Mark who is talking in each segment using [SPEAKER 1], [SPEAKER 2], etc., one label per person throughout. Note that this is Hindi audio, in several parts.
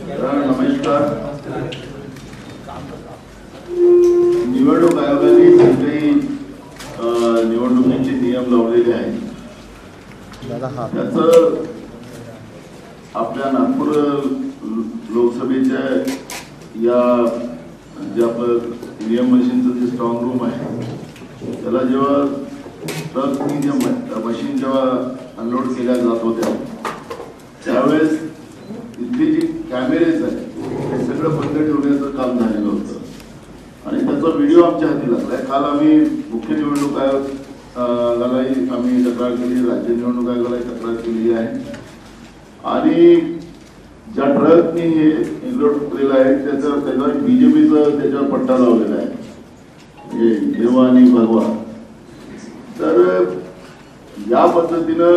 [SPEAKER 1] नमस्कार. निवडणूक आयोगाने जे काही निवडणुकीचे नियम लावलेले आहेत त्याचं आपल्या नागपूर लोकसभेच्या या जे आपलं ईव्हीएम मशीनचं जे स्ट्रॉंग रूम आहे त्याला जेव्हा ट्रकनी ज्या मशीन जेव्हा अनलोड केल्या जात होत्या त्यावेळेस इथली जी कॅमेरेज आहेत हे सगळं बंद ठेवण्याचं काम झालेलं होतं आणि त्याचा व्हिडिओ आमच्या हाती लागलाय. काल आम्ही मुख्य निवडणूक आयोगालाही आम्ही तक्रार केली, राज्य निवडणूक आयोगालाही तक्रार केली आहे आणि ज्या ट्रकनी हे अनलोड केलेलं आहे त्याच्यावर बीजेपीचं त्याच्यावर पट्टा लावलेला आहे देवा आणि भगवा. तर या पद्धतीनं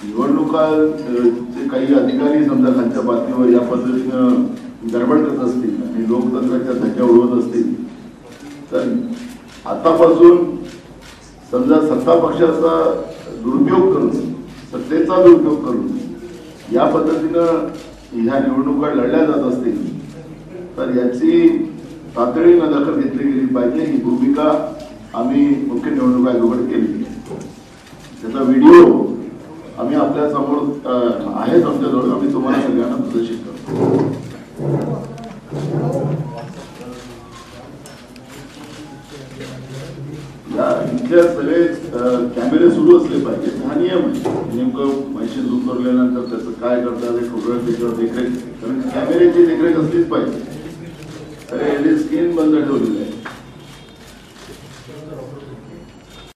[SPEAKER 1] निवडणुकाचे काही अधिकारी समजा खालच्या पातळीवर या पद्धतीनं गडबड करत असतील आणि लोकतंत्राच्या धज्जा उडवत असतील तर आतापासून समजा सत्ता पक्षाचा दुरुपयोग करून सत्तेचा दुरुपयोग करून या पद्धतीनं ह्या निवडणुका लढल्या जात असतील तर याची तातडीनं दखल घेतली गेली पाहिजे. ही भूमिका आम्ही मुख्य निवडणूक आयोगाकडे केली. त्याचा व्हिडिओ आम्ही आपल्या समोर आहे आमच्याजवळ, आम्ही तुम्हाला सगळ्यांना प्रदर्शित करतो. या इथल्या सगळे कॅमेरे सुरू असले पाहिजे हा नियम आहे. नेमकं मशीन उतरल्यानंतर त्याचं काय करतात हे ठोकळत त्याच्यावर देखरेख, कारण कॅमेऱ्याची देखरेख असलीच पाहिजे. तर एलईडी स्क्रीन बंद ठेवलेली आहे.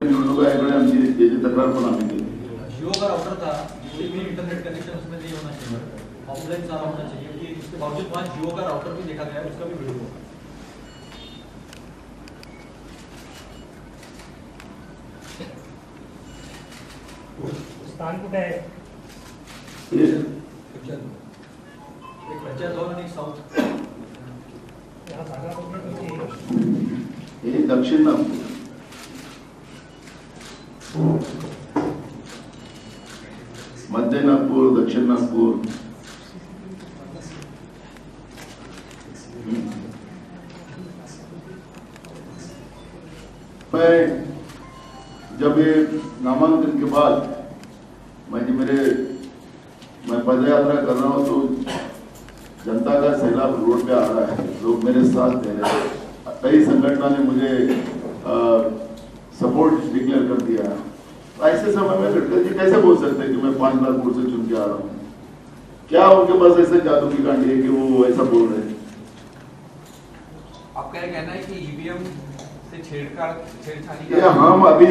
[SPEAKER 1] निवडणूक आयोगाकडे आमची याची तक्रार पण आम्ही केली.
[SPEAKER 2] जियो का राउटर था, इंटरनेट कनेक्शन उसमें नहीं होना चाहिए, ऑफलाइन सारा होना चाहिए क्योंकि इसके बावजूद वहाँ जियो का राउटर भी देखा गया है, उसका भी वीडियो हुआ.
[SPEAKER 3] स्थान कुठे आहे?
[SPEAKER 2] एक पंचायत भवन आणि एक साउथ.
[SPEAKER 3] या जागा कुठे?
[SPEAKER 1] हे दक्षिण नागपूर. मध्य नागपुर, दक्षिण नागपुर. मैं जब ये नामांकन के बाद मैं पदयात्रा कर रहा हूँ तो जनता का सैलाब रोड पे आ रहा है, लोग मेरे साथ दे रहे हैं. कई संगठनों ने मुझे सपोर्ट डिक्लेयर कर दिया. ऐसे समय में गडकरी जी कैसे बोल सकते हैं कि मैं 5 लाख वोट से चुन के आ रहा हूँ? क्या उनके पास ऐसे जादू की कांडी है कि वो ऐसा बोल रहे हैं?
[SPEAKER 2] आपका ये कहना है कि ईवीएम से छेड़छाड़ी
[SPEAKER 1] ये हम अभी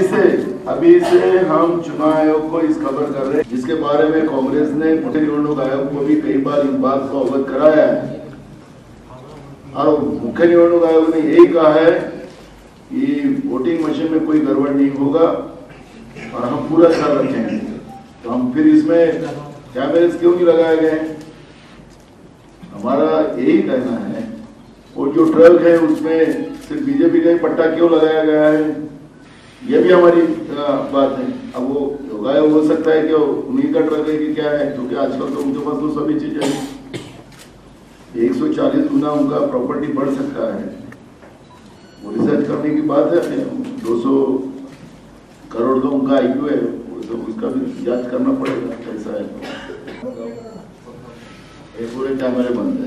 [SPEAKER 1] से हम चुनाव आयोग को इस खबर कर रहे हैं, जिसके बारे में कांग्रेस ने मुख्य निवडणूक आयोग को भी कई बार इस बात को अवगत कराया है और मुख्य निवडणूक आयोग ने यही कहा है कि वोटिंग मशीन में कोई गड़बड़ नहीं होगा और हम पूरा ख्याल रखेंगे. तो हम फिर इसमें कैमरे क्यों नहीं लगाए गए? हमारा यही कहना है वो जो ट्रक है उसमें सिर्फ बीजेपी का ही पट्टा क्यों लगाया गया है, ये भी हमारी बात है. अब वो होगा हो सकता है कि उन्हीं का ट्रक है कि क्या है, क्योंकि आजकल तो उनके पास तो सभी चीजें हैं. 140 गुना उनका प्रॉपर्टी बढ़ सकता है. वो रिसर्च करने की बात है. 200 करोड़ का उनका आईक्यू है, तो उसका भी जांच करना पड़ेगा कैसा है. ये पूरे कैमरे बंद है.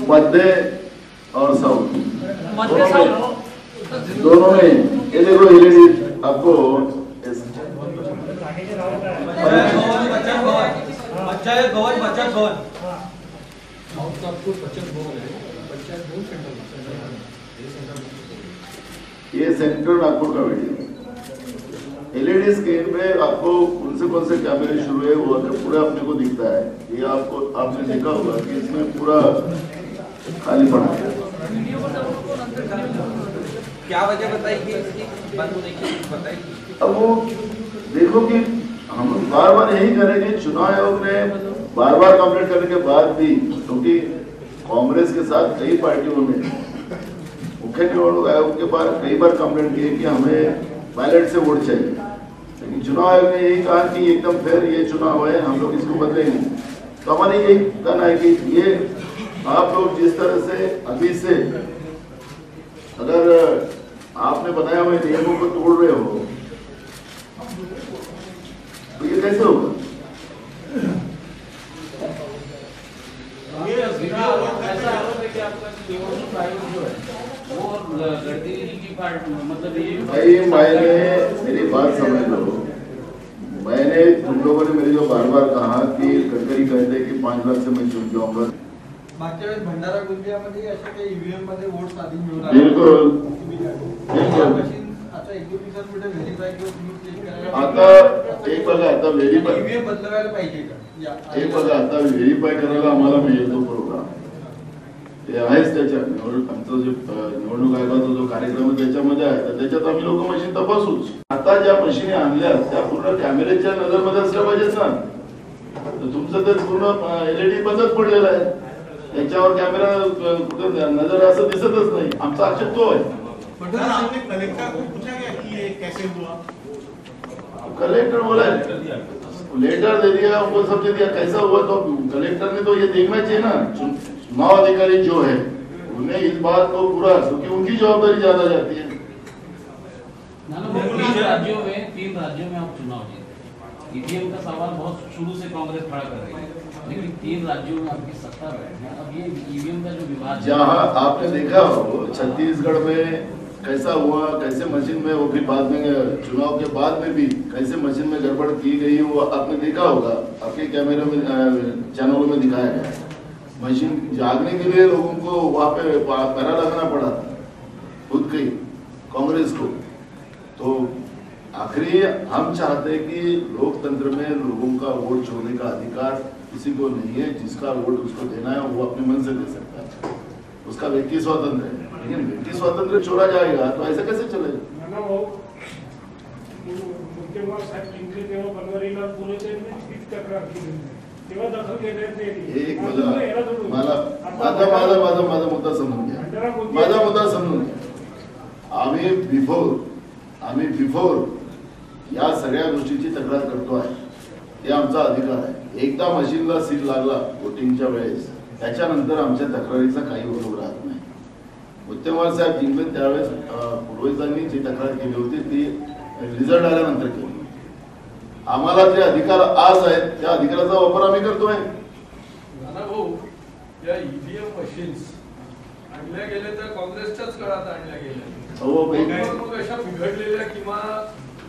[SPEAKER 1] मध्य और साउथ दोनों में ये देखो एलईडी आपको
[SPEAKER 2] पंचायत भवन
[SPEAKER 1] ये सेंट्रल नागपुर का वीडियो. एलईडी स्क्रीन पे आपको कौन से कैमरे शुरू है वो पूरा अपने को दिखता है. ये आपने देखा होगा कि इसमें पूरा खाली पड़ा है.
[SPEAKER 2] क्या वजह बताई कि बंद होने की बताई?
[SPEAKER 1] अब वो देखो कि हम बार बार यही करेंगे. चुनाव आयोग ने बार बार कंप्लेंट करने के बाद भी, क्योंकि कांग्रेस के साथ कई पार्टियों ने मुख्य निवडणूक आयोग के पास कई बार कंप्लेंट की कि हमें बैलेट से वोट चाहिए, लेकिन लेकिन चुनाव आयोग ने यही कहा कि एकदम फेयर ये चुनाव है, हम लोग इसको बदलेंगे। तो हमारे यही कहना है कि ये आप लोग जिस तरह से अभी से अगर आपने बनाया हुए नियमों को तोड़ रहे हो तो ये कैसे होगा?
[SPEAKER 4] ऐसा आरोप है कि आपका नियोजन आयोग जो है वो गडकरी जी की पार्टी मतलब ये
[SPEAKER 1] भाई मेरी बात समझ लो। मैंने तुम लोगों ने मेरे जो बार बार कहा कि गडकरी कहते कि 5 लाख से मैं चुन जाऊंगा।
[SPEAKER 2] मागच्या वेळेस भंडारा गोंदियामध्ये अशा काही ईव्हीएम मध्ये वोट आधी मिळून आले.
[SPEAKER 1] बिल्कुल
[SPEAKER 2] आता एक दोन दिवसांमध्ये व्हेरीफाय किंवा तुम्ही चेक करायला
[SPEAKER 1] आता एक बघा, आता व्हेरीफाय
[SPEAKER 2] ईव्हीएम बदलवायला पाहिजे का?
[SPEAKER 1] एक बघा, आता व्हेरीफाय करायला आम्हाला मिळतो प्रोग्राम ते आहेच त्याच्या आमचा जो निवडणूक आयोगाचा जो कार्यक्रम आहे त्याच्यामध्ये आहे, तर त्याच्यात आम्ही लोक मशीन तपासूच. आता ज्या मशीनी आणल्या त्या पूर्ण कॅमेऱ्याच्या नजरमध्ये असल्या पाहिजेत ना. तर तुमचं तर पूर्ण एलईडी बंदच पडलेला आहे, त्याच्यावर कॅमेरा नजर असं दिसतच नाही. आमचा आक्षेप तो आहे.
[SPEAKER 5] आपने कलेक्टर को पूछा गया कि ये कैसे हुआ?
[SPEAKER 1] कलेक्टर बोला लेटर दे दिया, वो सब दे दिया, कैसा हुआ तो कलेक्टर ने तो ये देखना चाहिए ना. चुनाव अधिकारी जो है उन्हें इस बात को पूरा, क्योंकि उनकी जवाबदारी ज्यादा जाती है.
[SPEAKER 4] 3 राज्यों में आप चुनाव जीते। ईवीएम का सवाल बहुत शुरू से कांग्रेस खड़ा कर रही है, लेकिन 3 राज्यों में आपकी सत्ता है। अब ये ईवीएम का जो विवाद
[SPEAKER 1] जहाँ आपने देखा हो छत्तीसगढ़ में कैसा हुआ, कैसे मशीन में वो भी बाद में चुनाव के बाद में भी कैसे मशीन में गड़बड़ की गई, वो आपने देखा होगा, आपके कैमरे में चैनलों में दिखाया गया. मशीन जागने के लिए लोगों को वहां पे पहरा लगाना पड़ा खुद के कांग्रेस को. तो आखिरी हम चाहते हैं कि लोकतंत्र में लोगों का वोट छोड़ने का अधिकार किसी को नहीं है. जिसका वोट उसको देना है वो अपने मन से दे सकता है, उसका व्यक्ति स्वातंत्र है. लेकिन व्यक्ति स्वातंत्र छोड़ा जाएगा तो ऐसा कैसे चलेगा? एक माझा मुद्दा समजून घ्या, माझा मुद्दा समजून घ्या. आम्ही बिफोर या सगळ्या गोष्टीची तक्रार करतो आहे, हे आमचा अधिकार आहे. एकदा मशीनला सील लागला वोटिंगच्या वेळेस, त्याच्यानंतर आमच्या तक्रारीचा काही उपयोग राहत नाही. मुत्तेमवार साहेब जिंकले त्यावेळेस पूर्वजांनी जी तक्रार केली होती ती रिझल्ट आल्यानंतर केली. आम्हाला जे अधिकार आज आहेत त्या अधिकाराचा वापर आम्ही करतोय.
[SPEAKER 6] या ईव्हीएम मशीन्स आणल्या गेल्या तर काँग्रेसच्याच काळात आणल्या गेल्या. मग अशा बिघडलेल्या किंवा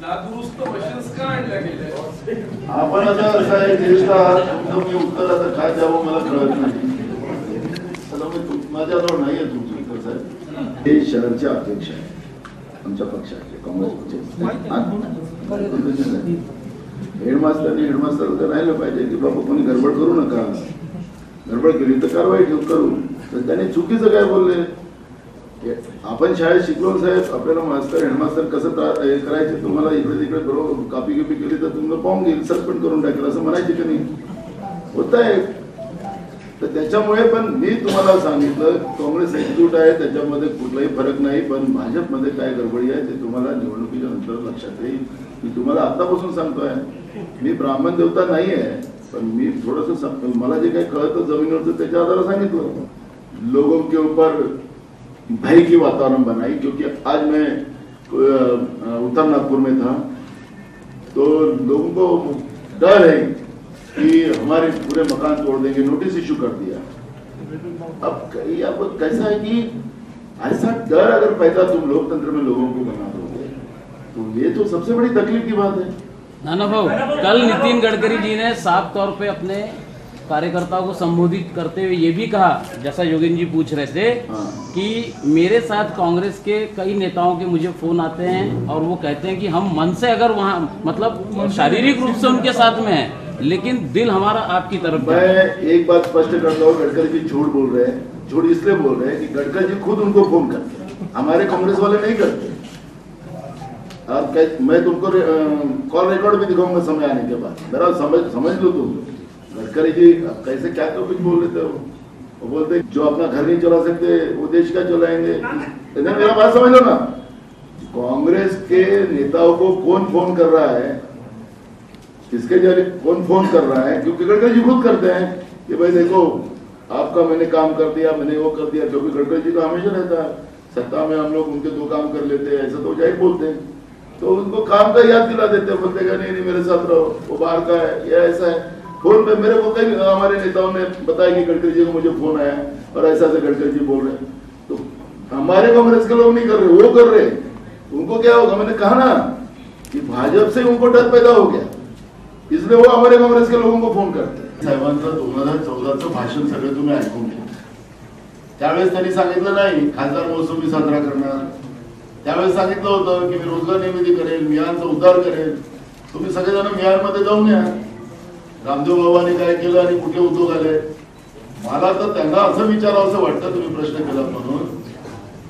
[SPEAKER 6] नादुरुस्त मशीन्स का आणल्या गेल्या?
[SPEAKER 1] आपण आता असं आहे ज्येष्ठ आहात, मी उत्तर आता काय द्यावं मला कळत नाही. माझ्याजवळ नाहीये तुमचं उत्तर साहेब. हे शहरचे अध्यक्ष आहे आमच्या पक्षाचे, काँग्रेसचे. हेडमास्टर तर राहिलं पाहिजे की बाबा कोणी गडबड करू नका, गडबड केली तर कारवाई करू. तर त्याने चुकीचं काय बोलले? आपण शाळेत शिकलो साहेब, आपल्याला मास्तर हेडमास्टर कसं करायचे, तुम्हाला इकडे तिकडे बरोबर कॉपी केली तर तुम्हाला फॉर्म घेईल, सस्पेंड करून टाकेल असं म्हणायचे की नाही? होत आहे. तर त्याच्यामुळे पण मी तुम्हाला सांगितलं काँग्रेस एकजूट आहे, त्याच्यामध्ये कुठलाही फरक नाही. पण भाजपमध्ये काय गडबडी आहे ते तुम्हाला निवडणुकीच्या नंतर लक्षात येईल. मी तुम्हाला आतापासून सांगतोय, मी ब्राह्मण देवता नाही आहे, पण मी थोडस मला जे काही कळतं जमिनीवरचं त्याच्या आधारे सांगितलं. लोगों के ऊपर भय की वातावरण बनाई, क्योंकि आज मैं उत्तर नागपुर में था तो लोगों को डर है कि हमारे पूरे मकान तोड़ देंगे, नोटिस इशू कर दिया. अब कैसा है कि ऐसा डर अगर पैदा तुम लोकतंत्र में लोगों को बना दोगे तो ये तो सबसे बड़ी तकलीफ की बात है.
[SPEAKER 4] नाना भाऊ, कल नितिन गडकरी जी ने साफ तौर पे अपने कार्यकर्ताओं को संबोधित करते हुए ये भी कहा, जैसा योगेंद्र जी पूछ रहे थे, कि मेरे साथ कांग्रेस के कई नेताओं के मुझे फोन आते हैं और वो कहते हैं कि हम मन से अगर वहाँ मतलब शारीरिक रूप से उनके साथ में है, लेकिन दिल हमारा आपकी तरफ.
[SPEAKER 1] मैं एक बात स्पष्ट करता हूँ, गडकरी जी झूठ बोल रहे हैं. झूठ इसलिए बोल रहे हैं कि गडकरी जी खुद उनको फोन करते हैं, हमारे कांग्रेस वाले नहीं करते. मैं तुमको कॉल रिकॉर्ड भी दिखाऊंगा समय आने के बाद, मेरा समझ लो तुम. गडकरी जी कैसे क्या तो कुछ बोल लेते हो. वो बोलते जो अपना घर नहीं चला सकते वो देश का चलाएंगे. मेरा बात समझ लो ना. कांग्रेस के नेताओं को कौन फोन कर रहा है इसके जरिए कौन फोन कर रहा है, क्योंकि गडकरी जी खुद करते हैं कि भाई देखो आपका मैंने काम कर दिया, मैंने वो कर दिया, क्योंकि गडकरी जी का हमेशा रहता है सत्ता में हम लोग उनके 2 काम कर लेते हैं, ऐसा तो जाहिर बोलते हैं, तो उनको काम का याद दिला देते हैं, बोलते हैं नहीं मेरे साथ रहो, वो बाहर का है या ऐसा है। फोन पे मेरे को कई हमारे नेताओं ने बताया कि गडकरी जी को मुझे फोन आया और ऐसा से गडकरी जी बोल रहे हैं, तो हमारे कांग्रेस के लोग नहीं कर रहे, वो कर रहे। उनको क्या होगा, मैंने कहा ना कि भाजपा से उनको डर पैदा हो गया, इसलिए वो हमारे कांग्रेस के लोगों को फोन करते हैं। साहेबांचं 2014चं भाषण सगळं तुम्ही ऐकून घ्या। त्यावेळेस त्यांनी सांगितलं नाही खासदार महोत्सव मी साजरा करणार, त्यावेळेस सांगितलं होतं की मी रोजगार निर्मिती करेल, मियानचा उद्धार करेल। तुम्ही सगळेजण मियानमध्ये जाऊन या, रामदेव बाबांनी काय केलं आणि कुठे उद्योग आले। मला तर त्यांना असं विचारावं असं वाटतं, तुम्ही प्रश्न केला म्हणून,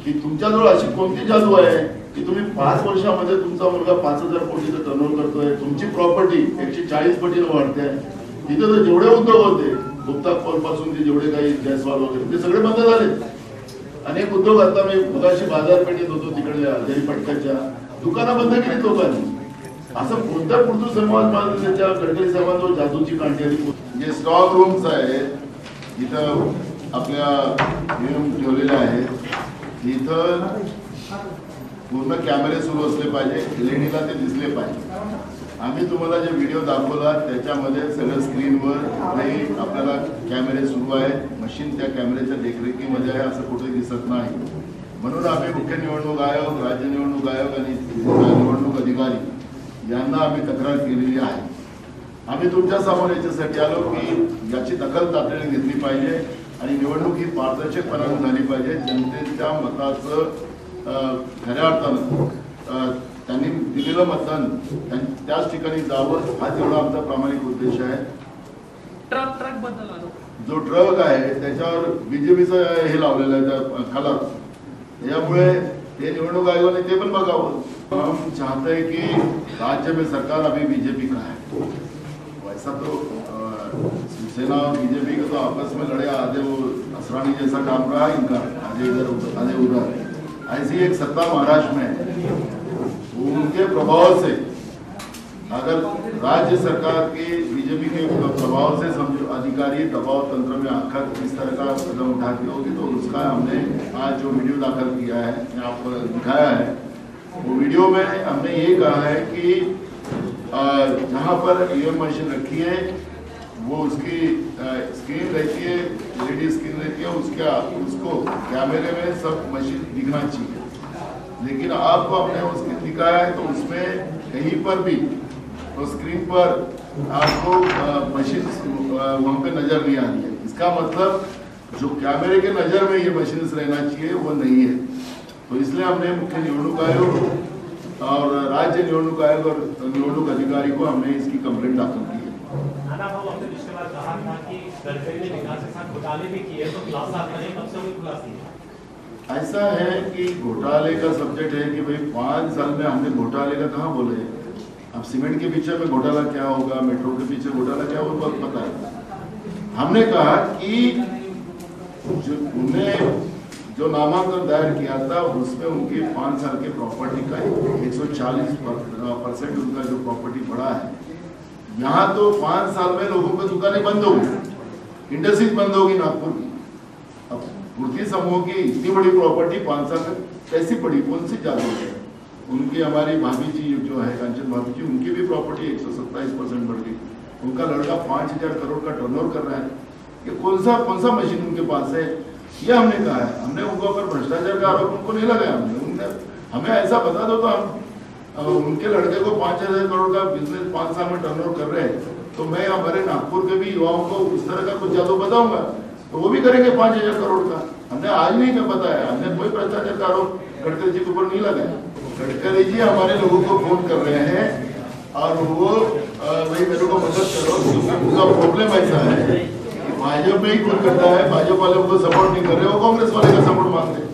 [SPEAKER 1] की तुमच्याजवळ अशी कोणती जादू आहे की तुम्ही 5 वर्षामध्ये तुमचा मुलगा 5000 कोटीचं टर्नओव्हर करतोय, तुमची प्रॉपर्टी 140 पटीने वाढते, तिथे तर जेवढे उद्योग होते गुप्ता कॉल पासून ते जेवढे काही जयस्वाल वगैरे ते सगळे बंद झाले। अनेक उद्योग, आता मी मगाशी बाजारपेठेत होतो तिकडल्या पटक्याच्या दुकानं बंद केली लोकांनी। असं कोणत्या पुढचं समाज त्याच्या गडकरी साहेबांजवळ जादूची कांडी आली। जे स्टॉक रूम्स आहेत इथं आपल्या नियम ठेवलेले आहेत, इथं पूर्ण कॅमेरे सुरू असले पाहिजे, एलईडीला ते दिसले पाहिजे। आम्ही तुम्हाला जे व्हिडिओ दाखवला त्याच्यामध्ये सगळं स्क्रीनवर काही आपल्याला कॅमेरे सुरू आहेत, मशीन त्या कॅमेऱ्याच्या देखरेखीमध्ये आहे, असं कुठे दिसत नाही। म्हणून आम्ही मुख्य निवडणूक आयोग, राज्य निवडणूक आयोग आणि निवडणूक अधिकारी यांना आम्ही तक्रार केलेली आहे। आम्ही तुमच्या समोर याच्यासाठी आलो की याची दखल तातडीने घेतली पाहिजे आणि निवडणूक ही पारदर्शकपणाने झाली पाहिजे। जनतेच्या मताचं खऱ्या अर्थानं त्यांनी दिलेलं मतदान त्याच ठिकाणी जावं, हा तेवढा आमचा प्रामाणिक उद्देश आहे।
[SPEAKER 6] ट्रक बद्दल
[SPEAKER 1] जो ट्रक आहे त्याच्यावर बीजेपीचं हे लावलेलं आहे कलर, यामुळे ते निवडणूक आयोगाने ते पण बघावं। हम चाहते हैं कि राज्य में सरकार अभी बीजेपी का है, वैसा तो शिवसेना और बीजेपी का तो आपस में लड़े, आधे वो असरानी जैसा काम रहा है इनका, आधे इधर आधे उधर, ऐसी एक सत्ता महाराष्ट्र में है। उनके प्रभाव से अगर राज्य सरकार के बीजेपी के प्रभाव से समझो अधिकारी दबाव तंत्र में आकर इस तरह का कदम उठाती होगी, तो उसका हमने आज जो वीडियो दाखिल किया है, आपको दिखाया है, वो वीडियो में हमने ये कहा है कि जहाँ पर ईवीएम मशीन रखी है वो उसकी स्क्रीन रहती है, एलईडी स्क्रीन रहती है, उसको कैमरे में सब मशीन दिखना चाहिए। लेकिन आपको हमने उसकी दिखाया है तो उसमें कहीं पर भी तो स्क्रीन पर आपको मशीन वहां पे नजर नहीं आ रही है। इसका मतलब जो कैमरे के नजर में ये मशीन रहना चाहिए वो नहीं है। तो इसलिए हमने मुख्य निवडणूक आयोग और राज्य निवडणूक आयोग और निवडणूक अधिकारी को हमने इसकी कंप्लेंट दाखिल की है।
[SPEAKER 3] नाना बाबू आपने पिछले बार कहा था कि गडकरी ने विकास के साथ घोटाले भी किए, तो खुलासा करें, कब से हुई खुलासी?
[SPEAKER 1] ऐसा है कि घोटाले का सब्जेक्ट है कि भाई 5 साल में हमने घोटाले का कहाँ बोले। अब सीमेंट के पीछे में घोटाला क्या होगा, मेट्रो के पीछे घोटाला क्या होगा, बहुत पता है। हमने कहा कि उन्हें जो नामांकन दायर किया था उसमें उनकी 5 साल की प्रॉपर्टी का 140% उनका जो प्रॉपर्टी बढ़ा है। यहाँ तो 5 साल में लोगों की दुकानें बंद होगी, इंडस्ट्रीज बंद होगी नागपुर की। अब पूर्ति समूह की इतनी बड़ी प्रॉपर्टी 5 साल में कैसी पड़ी, कौन सी जादू है। उनकी हमारी भाभी जी जो है कांचन भाभी जी, उनकी भी प्रॉपर्टी 127% बढ़ गई। उनका लड़का 5000 करोड़ का टर्नओवर कर रहा है। ये कौन सा मशीन उनके पास है, ये हमने कहा है। हमने उनके ऊपर भ्रष्टाचार का आरोप उनको नहीं लगाया। हमने हमें ऐसा बता दो तो हम उनके लड़के को 5000 करोड़ का बिजनेस 5 साल में टर्नओवर कर रहे हैं, तो मैं हमारे नागपुर के भी युवाओं को इस तरह का कुछ जादू बताऊंगा तो वो भी करेंगे 5000 करोड़ का। हमने आज नहीं क्या बताया, हमने कोई भ्रष्टाचार का आरोप गडकरी जी के ऊपर नहीं लगाया। गडकरी जी हमारे लोगों को फोन कर रहे हैं और वो भाई मेरे को मदद करो, क्योंकि उसका प्रॉब्लम ऐसा है कि भाजपा में ही खुद करता है, भाजपा वाले उनको सपोर्ट नहीं कर रहे, वो कांग्रेस वाले का सपोर्ट मांगते हैं।